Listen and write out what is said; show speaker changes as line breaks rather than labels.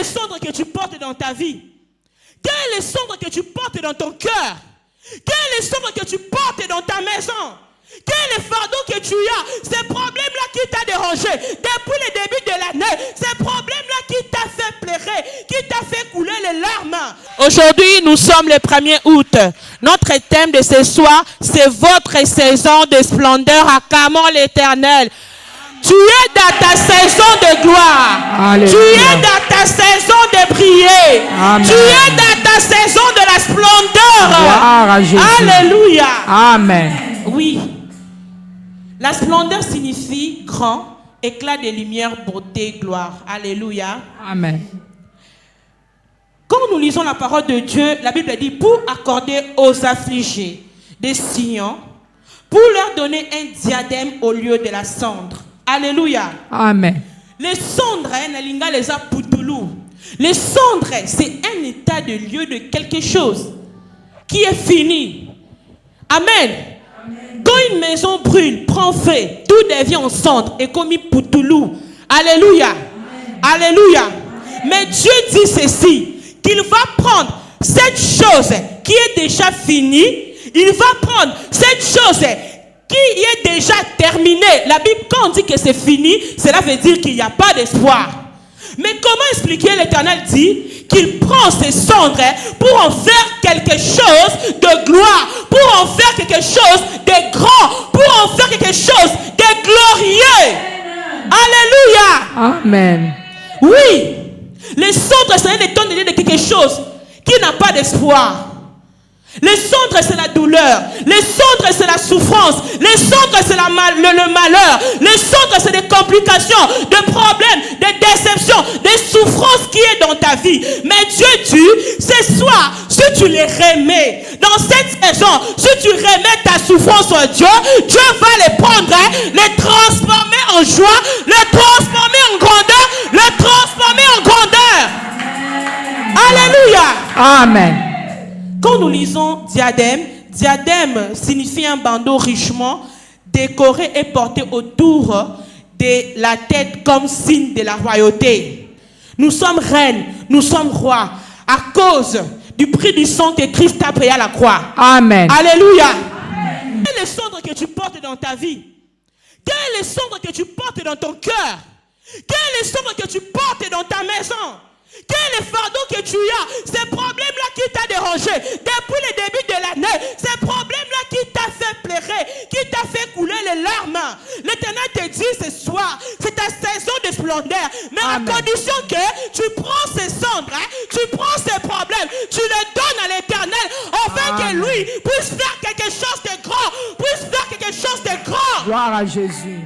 est le cendre que tu portes dans ta vie? Quel est le cendre que tu portes dans ton cœur? Quel est le cendre que tu portes dans ta maison? Quel est le fardeau que tu as? Ces problèmes-là qui t'a dérangé depuis le début de l'année, ces problèmes-là qui t'a fait pleurer, qui t'a fait couler les larmes. Aujourd'hui, nous sommes le 1er août. Notre thème de ce soir, c'est votre saison de splendeur. Acclamons l'Éternel. Tu es dans ta saison de gloire. Alléluia. Tu es dans ta saison de briller. Amen. Tu es dans ta saison de la splendeur.
Gloire à Jésus.
Alléluia.
Amen.
Oui. La splendeur signifie grand, éclat de lumière, beauté, gloire. Alléluia.
Amen.
Quand nous lisons la parole de Dieu, la Bible dit pour accorder aux affligés des sillons, pour leur donner un diadème au lieu de la cendre. Alléluia.
Amen.
Les cendres, les cendres, c'est un état de lieu de quelque chose qui est fini. Amen. Quand une maison brûle, prend feu, tout devient en cendre et comme poutoulou. Alléluia. Amen. Alléluia. Amen. Mais Dieu dit ceci, qu'il va prendre cette chose qui est déjà finie, il va prendre cette chose qui est déjà terminé. La Bible, quand on dit que c'est fini, cela veut dire qu'il n'y a pas d'espoir. Mais comment expliquer? L'Éternel dit qu'il prend ces cendres pour en faire quelque chose de gloire, pour en faire quelque chose de grand, pour en faire quelque chose de glorieux. Alléluia.
Amen.
Oui, les cendres, c'est un état de quelque chose qui n'a pas d'espoir. Les cendres, c'est la douleur. Les cendres, c'est la souffrance. Les cendres, c'est le malheur. Les cendres, c'est des complications, des problèmes, des déceptions, des souffrances qui est dans ta vie. Mais Dieu dit, ce soir, si tu les remets dans cette saison, si tu remets ta souffrance à Dieu, Dieu va les prendre, les transformer en joie, les transformer en grandeur, les transformer en grandeur. Alléluia.
Amen.
Quand nous lisons diadème, diadème signifie un bandeau richement décoré et porté autour de la tête comme signe de la royauté. Nous sommes reines, nous sommes rois à cause du prix du sang que Christ a payé à la croix.
Amen.
Alléluia. Amen. Quel est le cendre que tu portes dans ta vie? Quel est le cendre que tu portes dans ton cœur? Quel est le cendre que tu portes dans ta maison? Quel est le fardeau que tu as? Ces problèmes-là qui t'a dérangé depuis le début de l'année, ces problèmes-là qui t'a fait pleurer, qui t'a fait couler les larmes. L'Éternel te dit ce soir, c'est ta saison de splendeur. Mais Amen. À condition que tu prends ces cendres, tu prends ces problèmes, tu les donnes à l'Éternel, afin que lui puisse faire quelque chose de grand, puisse faire quelque chose de grand.
Gloire à Jésus.